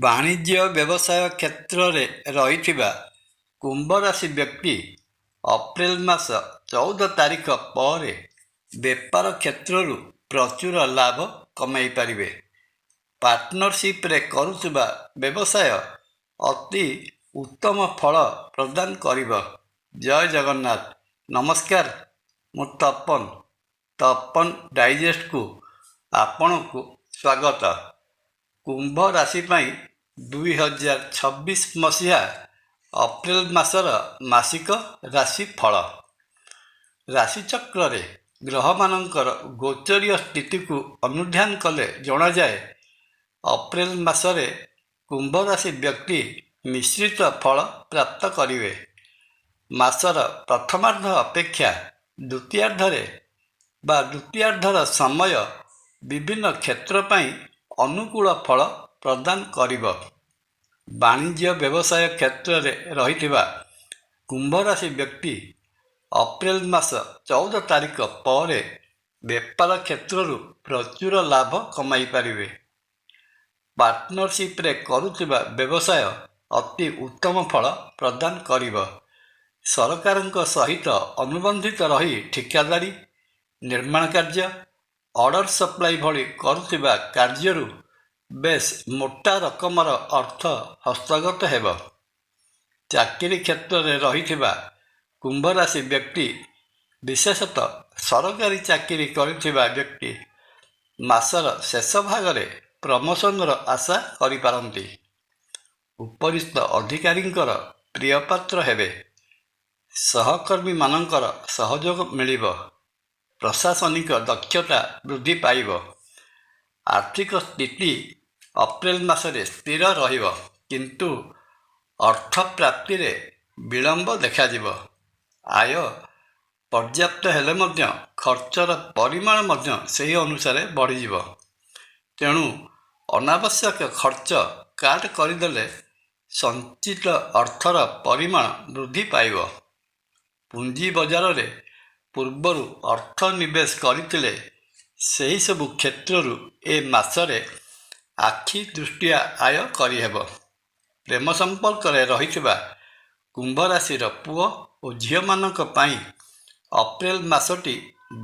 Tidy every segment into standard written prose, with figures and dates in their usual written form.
ବାଣିଜ୍ୟ ବ୍ୟବସାୟ କ୍ଷେତ୍ରରେ ରହିଥିବା କୁମ୍ଭ ରାଶି ବ୍ୟକ୍ତି ଅପ୍ରେଲ ମାସ 14 ତାରିଖ ପରେ ବେପାର କ୍ଷେତ୍ରରୁ ପ୍ରଚୁର ଲାଭ କମାଇ ପାରିବେ। ପାର୍ଟନରସିପ୍ରେ କରୁଥିବା ବ୍ୟବସାୟ ଅତି ଉତ୍ତମ ଫଳ ପ୍ରଦାନ କରିବ। ଜୟ ଜଗନ୍ନାଥ। ନମସ୍କାର, ମୁଁ ତପନ ଡାଇଜେଷ୍ଟକୁ ଆପଣଙ୍କୁ ସ୍ୱାଗତ। କୁମ୍ଭ ରାଶି ପାଇଁ 2026 ମସିହା ଅପ୍ରେଲ ମାସର ମାସିକ ରାଶିଫଳ। ରାଶିଚକ୍ରରେ ଗ୍ରହମାନଙ୍କର ଗୋଚରୀୟ ସ୍ଥିତିକୁ ଅନୁଧ୍ୟାନ କଲେ ଜଣାଯାଏ, ଅପ୍ରେଲ ମାସରେ କୁମ୍ଭ ରାଶି ବ୍ୟକ୍ତି ମିଶ୍ରିତ ଫଳ ପ୍ରାପ୍ତ କରିବେ। ମାସର ପ୍ରଥମାର୍ଦ୍ଧ ଅପେକ୍ଷା ଦ୍ୱିତୀୟାର୍ଦ୍ଧର ସମୟ ବିଭିନ୍ନ କ୍ଷେତ୍ର ପାଇଁ ଅନୁକୂଳ ଫଳ ପ୍ରଦାନ କରିବ। ବାଣିଜ୍ୟ ବ୍ୟବସାୟ କ୍ଷେତ୍ରରେ ରହିଥିବା କୁମ୍ଭ ରାଶି ବ୍ୟକ୍ତି ଅପ୍ରେଲ ମାସ 14 ତାରିଖ ପରେ ବେପାର କ୍ଷେତ୍ରରୁ ପ୍ରଚୁର ଲାଭ କମାଇ ପାରିବେ। ପାର୍ଟନରସିପ୍ରେ କରୁଥିବା ବ୍ୟବସାୟ ଅତି ଉତ୍ତମ ଫଳ ପ୍ରଦାନ କରିବ। ସରକାରଙ୍କ ସହିତ ଅନୁବନ୍ଧିତ ରହି ଠିକାଦାରୀ, ନିର୍ମାଣ କାର୍ଯ୍ୟ, ଅର୍ଡର ସପ୍ଲାଇ ଭଳି କରୁଥିବା କାର୍ଯ୍ୟରୁ ବେଶ୍ ମୋଟା ରକମର ଅର୍ଥ ହସ୍ତଗତ ହେବ। ଚାକିରି କ୍ଷେତ୍ରରେ ରହିଥିବା କୁମ୍ଭ ରାଶି ବ୍ୟକ୍ତି, ବିଶେଷତଃ ସରକାରୀ ଚାକିରି କରୁଥିବା ବ୍ୟକ୍ତି ମାସର ଶେଷ ଭାଗରେ ପ୍ରମୋଶନର ଆଶା କରିପାରନ୍ତି। ଉପରିସ୍ଥ ଅଧିକାରୀଙ୍କର ପ୍ରିୟପାତ୍ର ହେବେ। ସହକର୍ମୀମାନଙ୍କର ସହଯୋଗ ମିଳିବ। ପ୍ରଶାସନିକ ଦକ୍ଷତା ବୃଦ୍ଧି ପାଇବ। ଆର୍ଥିକ ସ୍ଥିତି ଅପ୍ରେଲ ମାସରେ ସ୍ଥିର ରହିବ, କିନ୍ତୁ ଅର୍ଥ ପ୍ରାପ୍ତିରେ ବିଳମ୍ବ ଦେଖାଯିବ। ଆୟ ପର୍ଯ୍ୟାପ୍ତ ହେଲେ ମଧ୍ୟ ଖର୍ଚ୍ଚର ପରିମାଣ ମଧ୍ୟ ସେହି ଅନୁସାରେ ବଢ଼ିଯିବ। ତେଣୁ ଅନାବଶ୍ୟକ ଖର୍ଚ୍ଚ କାଟ୍ କରିଦେଲେ ସଞ୍ଚିତ ଅର୍ଥର ପରିମାଣ ବୃଦ୍ଧି ପାଇବ। ପୁଞ୍ଜି ବଜାରରେ ପୂର୍ବରୁ ଅର୍ଥ ନିବେଶ କରିଥିଲେ ସେହିସବୁ କ୍ଷେତ୍ରରୁ ଏ ମାସରେ ଆଖି ଦୃଷ୍ଟିଆ ଆୟ କରିହେବ। ପ୍ରେମ ସମ୍ପର୍କରେ ରହିଥିବା କୁମ୍ଭ ରାଶିର ପୁଅ ଓ ଝିଅମାନଙ୍କ ପାଇଁ ଅପ୍ରେଲ ମାସଟି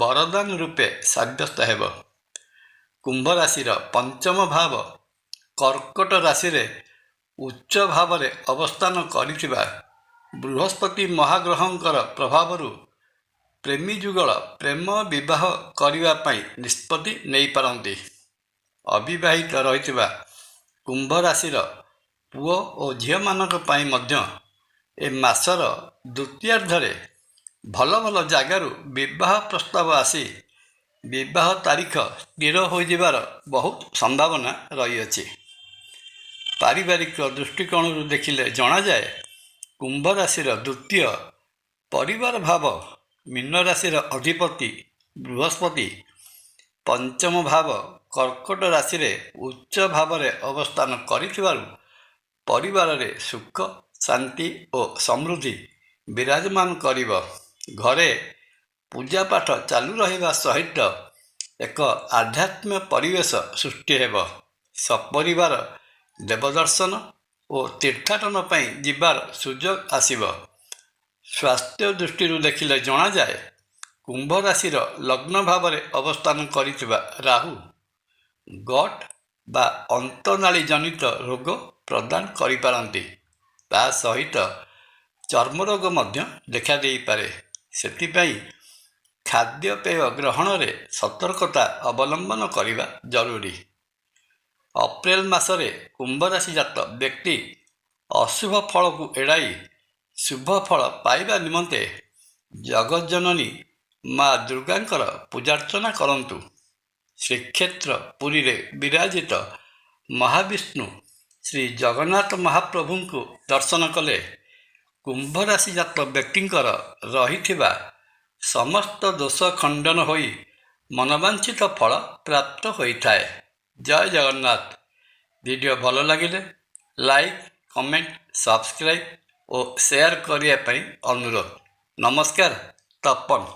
ବରଦାନ ରୂପେ ସାବ୍ୟସ୍ତ ହେବ। କୁମ୍ଭ ରାଶିର ପଞ୍ଚମ ଭାବ କର୍କଟ ରାଶିରେ ଉଚ୍ଚ ଭାବରେ ଅବସ୍ଥାନ କରିଥିବା ବୃହସ୍ପତି ମହାଗ୍ରହଙ୍କର ପ୍ରଭାବରୁ ପ୍ରେମୀ ଯୁଗଳ ପ୍ରେମ ବିବାହ କରିବା ପାଇଁ ନିଷ୍ପତ୍ତି ନେଇପାରନ୍ତି। ଅବିବାହିତ ରହିଥିବା କୁମ୍ଭ ରାଶିର ପୁଅ ଓ ଝିଅମାନଙ୍କ ପାଇଁ ମଧ୍ୟ ଏ ମାସର ଦ୍ୱିତୀୟାର୍ଦ୍ଧରେ ଭଲ ଭଲ ଜାଗାରୁ ବିବାହ ପ୍ରସ୍ତାବ ଆସି ବିବାହ ତାରିଖ ସ୍ଥିର ହୋଇଯିବାର ବହୁତ ସମ୍ଭାବନା ରହିଅଛି। ପାରିବାରିକ ଦୃଷ୍ଟିକୋଣରୁ ଦେଖିଲେ ଜଣାଯାଏ, କୁମ୍ଭ ରାଶିର ଦ୍ୱିତୀୟ ପରିବାର ଭାବ ମୀନ ରାଶିର ଅଧିପତି ବୃହସ୍ପତି ପଞ୍ଚମ ଭାବ କର୍କଟ ରାଶିରେ ଉଚ୍ଚ ଭାବରେ ଅବସ୍ଥାନ କରିଥିବାରୁ ପରିବାରରେ ସୁଖ, ଶାନ୍ତି ଓ ସମୃଦ୍ଧି ବିରାଜମାନ କରିବ। ଘରେ ପୂଜାପାଠ ଚାଲୁ ରହିବା ସହିତ ଏକ ଆଧ୍ୟାତ୍ମିକ ପରିବେଶ ସୃଷ୍ଟି ହେବ। ସପରିବାର ଦେବଦର୍ଶନ ଓ ତୀର୍ଥାଟନ ପାଇଁ ଯିବାର ସୁଯୋଗ ଆସିବ। ସ୍ୱାସ୍ଥ୍ୟ ଦୃଷ୍ଟିରୁ ଦେଖିଲେ ଜଣାଯାଏ, କୁମ୍ଭ ରାଶିର ଲଗ୍ନ ଭାବରେ ଅବସ୍ଥାନ କରିଥିବା ରାହୁ ଗଟ୍ ବା ଅନ୍ତନାଳୀ ଜନିତ ରୋଗ ପ୍ରଦାନ କରିପାରନ୍ତି। ତା ସହିତ ଚର୍ମରୋଗ ମଧ୍ୟ ଦେଖାଦେଇପାରେ। ସେଥିପାଇଁ ଖାଦ୍ୟପେୟ ଗ୍ରହଣରେ ସତର୍କତା ଅବଲମ୍ବନ କରିବା ଜରୁରୀ। ଅପ୍ରେଲ ମାସରେ କୁମ୍ଭ ରାଶି ଜାତ ବ୍ୟକ୍ତି ଅଶୁଭ ଫଳକୁ ଏଡ଼ାଇ ଶୁଭ ଫଳ ପାଇବା ନିମନ୍ତେ ଜଗଜ୍ଜନନୀ ମା ଦୁର୍ଗାଙ୍କର ପୂଜାର୍ଚ୍ଚନା କରନ୍ତୁ। ଶ୍ରୀକ୍ଷେତ୍ର ପୁରୀରେ ବିରାଜିତ ମହାବିଷ୍ଣୁ ଶ୍ରୀ ଜଗନ୍ନାଥ ମହାପ୍ରଭୁଙ୍କୁ ଦର୍ଶନ କଲେ କୁମ୍ଭ ରାଶି ଜାତ ବ୍ୟକ୍ତିଙ୍କର ରହିଥିବା ସମସ୍ତ ଦୋଷ ଖଣ୍ଡନ ହୋଇ ମନବାଞ୍ଛିତ ଫଳ ପ୍ରାପ୍ତ ହୋଇଥାଏ। ଜୟ ଜଗନ୍ନାଥ। ଭିଡ଼ିଓ ଭଲ ଲାଗିଲେ ଲାଇକ୍, କମେଣ୍ଟ, ସବସ୍କ୍ରାଇବ୍ ଓ ସେୟାର କରିବା ପାଇଁ ଅନୁରୋଧ। ନମସ୍କାର। ତପନ।